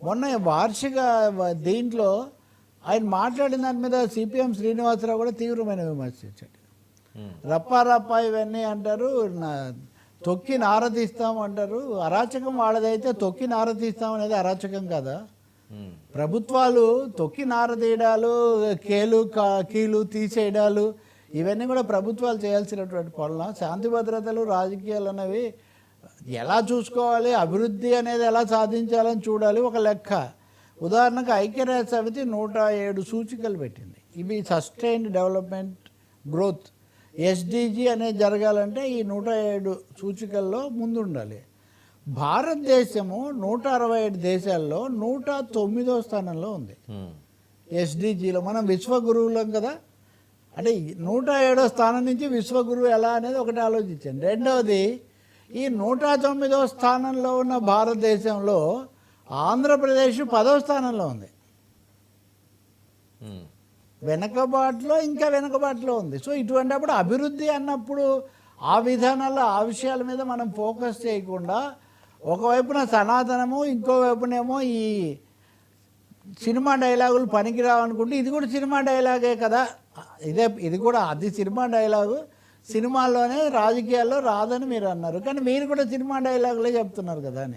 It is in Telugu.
మొన్న వార్షిక దీంట్లో ఆయన మాట్లాడిన దాని మీద సిపిఎం శ్రీనివాసరావు కూడా తీవ్రమైన విమర్శించాడు. రప్పా రప్పా ఇవన్నీ అంటారు, తొక్కి నారదీస్తాం అంటారు. అరాచకం వాళ్ళదైతే తొక్కి నారదీస్తాం అనేది అరాచకం కదా. ప్రభుత్వాలు తొక్కి నారదీయడాలు, కీలు తీసేయడాలు ఇవన్నీ కూడా ప్రభుత్వాలు చేయాల్సినటువంటి పనులు. శాంతి భద్రతలు రాజకీయాలు అనేవి ఎలా చూసుకోవాలి, అభివృద్ధి అనేది ఎలా సాధించాలని చూడాలి ఒక లెక్క. ఉదాహరణకు ఐక్యరాజ్య సమితి 107 సూచికలు పెట్టింది. ఇవి సస్టైన్డ్ డెవలప్మెంట్ గ్రోత్ ఎస్డిజి అనేది జరగాలంటే ఈ 107 సూచికల్లో ముందు ఉండాలి. భారతదేశము 167 దేశాల్లో 109వ స్థానంలో ఉంది ఎస్డిజిలో. మనం విశ్వగురువులం కదా, అంటే 107వ స్థానం నుంచి విశ్వగురువు ఎలా అనేది ఒకటి ఆలోచించండి. రెండవది, ఈ 109వ స్థానంలో ఉన్న భారతదేశంలో ఆంధ్రప్రదేశ్ 10వ స్థానంలో ఉంది. వెనకబాటులో ఇంకా వెనకబాటులో ఉంది. సో ఇటువంటిప్పుడు అభివృద్ధి అన్నప్పుడు ఆ విధానాల్లో ఆ విషయాల మీద మనం ఫోకస్ చేయకుండా ఒకవైపున సనాతనము, ఇంకోవైపునేమో ఈ సినిమా డైలాగులు పనికిరావనుకుంటే ఇది కూడా సినిమా డైలాగే కదా. ఇది కూడా అది సినిమా డైలాగు, సినిమాల్లోనే రాజకీయాల్లో రాదని మీరు అన్నారు, కానీ మీరు కూడా సినిమా డైలాగులే చెప్తున్నారు కదా అని.